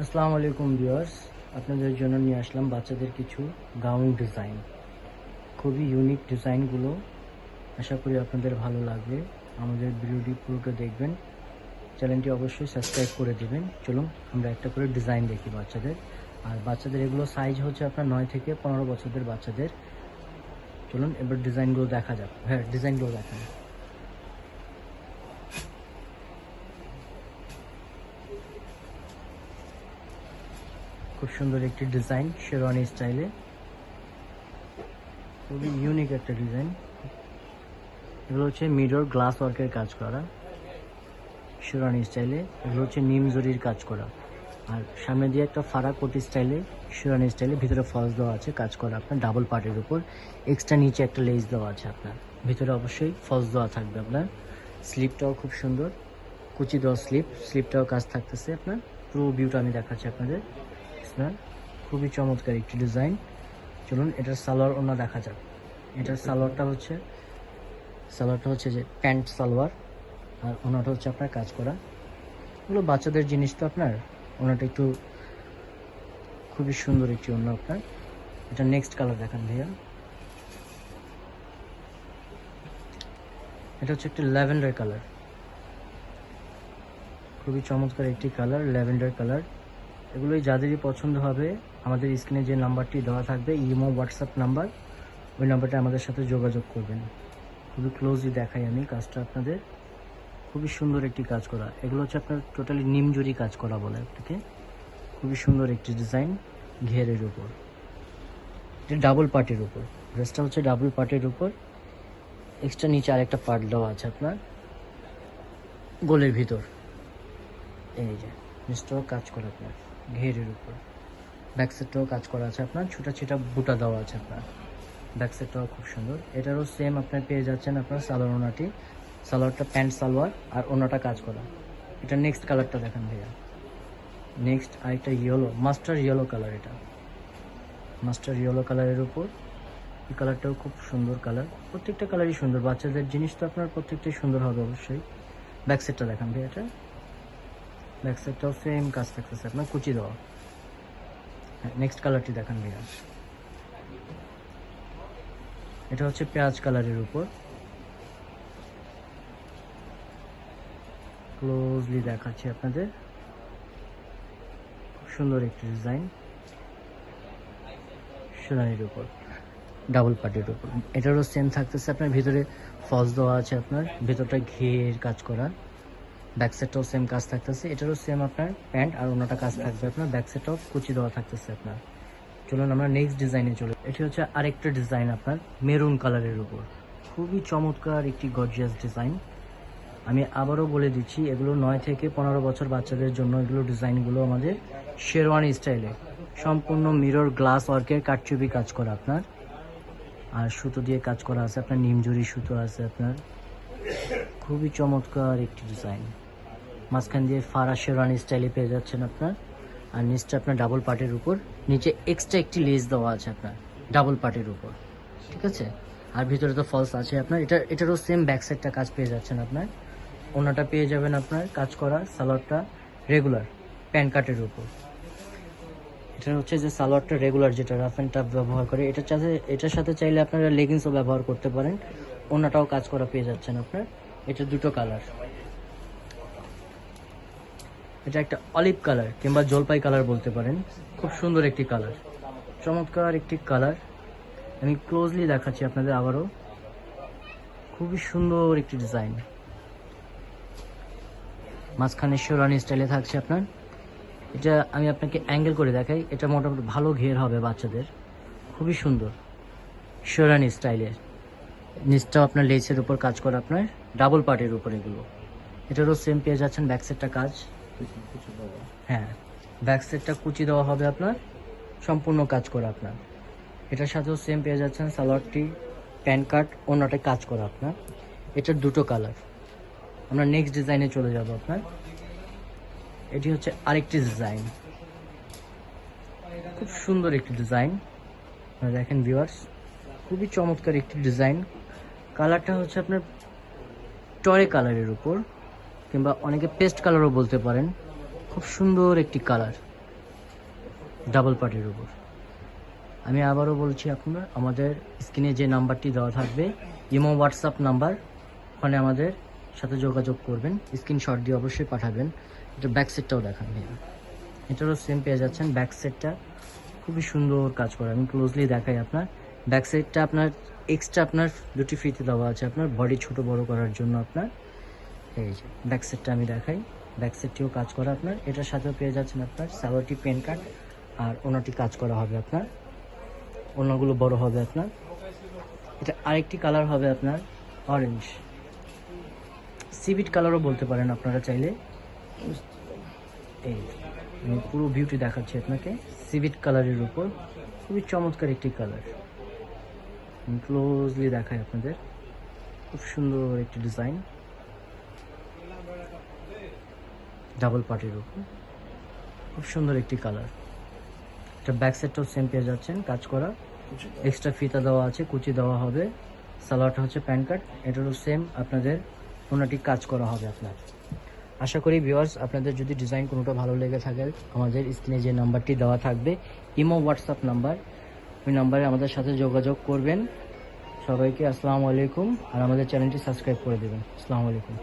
আসসালামু আলাইকুম ভিউয়ার্স, আপনাদের জন্য নিয়ে আসলাম বাচ্চাদের কিছু গাউন ডিজাইন। খুবই ইউনিক ডিজাইনগুলো, আশা করি আপনাদের ভালো লাগবে। আমাদের ভিডিওটি পুরোটা দেখবেন, চ্যানেলটি অবশ্যই সাবস্ক্রাইব করে দিবেন। চলুন আমরা একটা করে ডিজাইন দেখি বাচ্চাদের। আর বাচ্চাদের এগুলো সাইজ হচ্ছে আপনার 9 থেকে 15 বছরদের বাচ্চাদের। চলুন এবার ডিজাইনগুলো দেখা যাক। হ্যাঁ, ডিজাইনগুলো দেখান। খুব সুন্দর একটি ডিজাইন, শেরওয়ানি স্টাইলে, খুবই ইউনিক একটা ডিজাইন। এগুলো হচ্ছে মিরর গ্লাস ওয়ার্কের কাজ করা শেরওয়ানি স্টাইলে। এগুলো হচ্ছে নিম জরির কাজ করা। আর সামনে দিয়ে একটা ফাড়া কোটি স্টাইলে, শেরওয়ানি স্টাইলে, ভিতরে ফলস দেওয়া আছে কাজ করা আপনার ডাবল পার্টের উপর। এক্সট্রা নিচে একটা লেস দেওয়া আছে আপনার, ভিতরে অবশ্যই ফলস দেওয়া থাকবে আপনার। স্লিপটাও খুব সুন্দর, কুচি দেওয়া স্লিপটাও কাজ থাকতেছে আপনার। পুরো ভিউটা আমি দেখাচ্ছি আপনাদের। খুবই চমৎকার একটি ডিজাইন। চলুন এটার সালোয়ার ওড়না দেখা যাক। এটার সালোয়ারটা হচ্ছে যে প্যান্ট সালোয়ার, আর ওনাটা হচ্ছে আপনার কাজ করা। এগুলো বাচ্চাদের জিনিস তো আপনার, ওনাটা একটু খুবই সুন্দর একটি ওড়না আপনার। এটা নেক্সট কালার দেখান ভাইয়া। এটা হচ্ছে একটা ল্যাভেন্ডার কালার, খুবই চমৎকার একটি কালার, ল্যাভেন্ডার কালার। এগুলোই যাদেরই পছন্দ হবে আমাদের স্ক্রিনে যে নাম্বারটি দেওয়া থাকবে, ইমো হোয়াটসঅ্যাপ নাম্বার, ওই নাম্বারটা আমাদের সাথে যোগাযোগ করবেন। খুবই ক্লোজলি দেখাই আমি কাজটা আপনাদের। খুবই সুন্দর একটি কাজ করা। এগুলো হচ্ছে আপনার টোটালি নিমজুরি কাজ করা বলে আপনাকে। খুবই সুন্দর একটি ডিজাইন, ঘেরের উপর, এটা ডাবল পার্টের উপর। ড্রেসটা হচ্ছে ডাবল পার্টের উপর, এক্সট্রা নিচে আরেকটা পার্ট দেওয়া আছে আপনার গোলের ভিতর। এই যে নিচটাও কাজ করা আপনার ঘেরের উপর। ব্যাক সাইডটাও কাজ করা আছে আপনার, ছোটা ছোটা বুটা দেওয়া আছে আপনার। ব্যাক সাইডটাও খুব সুন্দর। এটারও সেম আপনার পেয়ে যাচ্ছেন আপনার সালোয়ার ওনাটি। সালোয়ারটা প্যান্ট সালোয়ার, আর ওনাটা কাজ করা। এটা নেক্সট কালারটা দেখেন ভাইয়া। নেক্সট আরেকটা ইয়েলো, মাস্টার ইয়েলো কালার। এটা মাস্টার ইয়েলো কালারের উপর। এই কালারটাও খুব সুন্দর কালার। প্রত্যেকটা কালারই সুন্দর, বাচ্চাদের জিনিস তো আপনার প্রত্যেকটাই সুন্দর হবে অবশ্যই। ব্যাক সাইডটা দেখান ভাই। এটা ব্যাক সাইডটাও সেম কাজ থাকতেছে আপনার, কুচি দেওয়া। হ্যাঁ, নেক্সট কালারটি দেখান ভাইয়া। এটা হচ্ছে পেঁয়াজ কালারের উপর। ক্লোজলি দেখাচ্ছি আপনাদের। খুব সুন্দর একটি ডিজাইন, সোনালির উপর, ডাবল পার্টের উপর। এটারও সেম থাকতেছে আপনার, ভিতরে ফলস দেওয়া আছে আপনার, ভিতরটা ঘের কাজ করা। ব্যাক সাইডটাও সেম কাজ থাকতেছে। এটারও সেম আপনার প্যান্ট আর ওনাটা কাজ থাকবে আপনার। ব্যাক সাইডটাও কুচি দেওয়া থাকতেছে আপনার। চলুন আমরা নেক্সট ডিজাইনে চলে। এটি হচ্ছে আরেকটা ডিজাইন আপনার মেরুন কালারের উপর। খুবই চমৎকার একটি গর্জিয়াস ডিজাইন। আমি আবারও বলে দিচ্ছি, এগুলো 9 থেকে 15 বছর বাচ্চাদের জন্য। এগুলো ডিজাইনগুলো আমাদের শেরওয়ানি স্টাইলে, সম্পূর্ণ মিরর গ্লাস ওয়ার্কের কাটচুপি কাজ করা আপনার। আর সুতো দিয়ে কাজ করা আছে আপনার, নিমজুরি সুতো আছে আপনার। খুবই চমৎকার একটি ডিজাইন। মাঝখান দিয়ে ফাড়া শেরওয়ানি স্টাইলে পেয়ে যাচ্ছেন আপনার। আর নিচটা আপনার ডাবল পার্টের উপর, নিচে এক্সট্রা একটি লেস দেওয়া আছে আপনার ডাবল পার্টের উপর, ঠিক আছে। আর ভিতরে তো ফলস আছে আপনার। এটারও সেম ব্যাক সাইডটা কাজ পেয়ে যাচ্ছেন আপনার। ওনাটা পেয়ে যাবেন আপনার কাজ করা। সালোয়ারটা রেগুলার প্যান্ট কাটের উপর। এটা হচ্ছে যে সালোয়ারটা রেগুলার, যেটা রাফ অ্যান্ড টাফ ব্যবহার করে। এটার সাথে চাইলে আপনারা লেগিংসও ব্যবহার করতে পারেন। ওনাটাও কাজ করা পেয়ে যাচ্ছেন আপনার। এটা দুটো কালার। এটা একটা অলিভ কালার কিংবা জলপাই কালার বলতে পারেন। খুব সুন্দর একটি কালার, চমৎকার একটি কালার। আমি ক্লোজলি দেখাচ্ছি আপনাদের আবারও। খুবই সুন্দর একটি ডিজাইন, মাঝখানে শেরওয়ানি স্টাইলে থাকছে আপনার। এটা আমি আপনাকে অ্যাঙ্গেল করে দেখাই। এটা মোটামুটি ভালো ঘের হবে বাচ্চাদের, খুবই সুন্দর শেরওয়ানি স্টাইলের। নিচটাও আপনার লেসের উপর কাজ করা আপনার, ডাবল পার্টের উপর এগুলো। এটারও সেম পেয়ে যাচ্ছেন ব্যাক সাইডটা কাজ। হ্যাঁ, ব্যাক সাইডটা কুচি দেওয়া হবে আপনার, সম্পূর্ণ কাজ করা আপনার। এটার সাথেও সেম পেয়ে যাচ্ছেন সালোয়ারটি প্যান্ট কাট, অন্যটা কাজ করা আপনার। এটার দুটো কালার। আমরা নেক্সট ডিজাইনে চলে যাব আপনার। এটি হচ্ছে আরেকটি ডিজাইন, খুব সুন্দর একটি ডিজাইন। দেখেন ভিউয়ার্স, খুবই চমৎকার একটি ডিজাইন। কালারটা হচ্ছে আপনার টরে কালারের উপর, কিংবা অনেকে পেস্ট কালারও বলতে পারেন। খুব সুন্দর একটি কালার, ডাবল পার্টির উপর। আমি আবারও বলছি, আপনার আমাদের স্ক্রিনে যে নাম্বারটি দেওয়া থাকবে ইমো হোয়াটসঅ্যাপ নাম্বার, ওখানে আমাদের সাথে যোগাযোগ করবেন, স্ক্রিনশট দিয়ে অবশ্যই পাঠাবেন। এটা ব্যাক সেটটাও দেখান ভাইয়া, এটারও সেম পেয়ে যাচ্ছেন। ব্যাক সেটটা খুবই সুন্দর কাজ করা, আমি ক্লোজলি দেখাই আপনার। ব্যাক সাইডটা আপনার এক্সট্রা আপনার দুটি ফিতে দেওয়া আছে আপনার বডি ছোট বড় করার জন্য আপনার। এই যে ব্যাক সাইডটা আমি দেখাই, ব্যাক সাইডটিও কাজ করা আপনার। এটার সাথেও পেয়ে যাচ্ছেন আপনার সালোয়ারটি পেন কাট আর ওনাটি কাজ করা হবে আপনার, ওনাগুলো বড় হবে আপনার। এটা আরেকটি কালার হবে আপনার অরেঞ্জ, সিভিট কালারও বলতে পারেন আপনারা চাইলে। এই আমি পুরো ভিউটি দেখাচ্ছি আপনাকে, সিভিট কালারের উপর খুবই চমৎকার একটি কালার। আমি ক্লোজলি দেখাই আপনাদের, খুব সুন্দর একটি ডিজাইন, ডাবল পার্টির উপর খুব সুন্দর একটি কালার। এটা ব্যাক সাইডটাও সেম পেয়ে যাচ্ছেন, কাজ করা, এক্সট্রা ফিতা দেওয়া আছে, কুচি দেওয়া হবে। সালোয়ারটা হচ্ছে প্যান্ট কাট, এটারও সেম আপনাদের ওনাটি কাজ করা হবে আপনার। আশা করি ভিউয়ার্স আপনাদের যদি ডিজাইন কোনোটা ভালো লেগে থাকে, আমাদের স্ক্রিনে যে নাম্বারটি দেওয়া থাকবে ইমো হোয়াটসঅ্যাপ নাম্বার, ওই নাম্বারে আমাদের সাথে যোগাযোগ করবেন। সবাইকে আসসালামু আলাইকুম, আর আমাদের চ্যানেলটি সাবস্ক্রাইব করে দেবেন। আসসালামু আলাইকুম।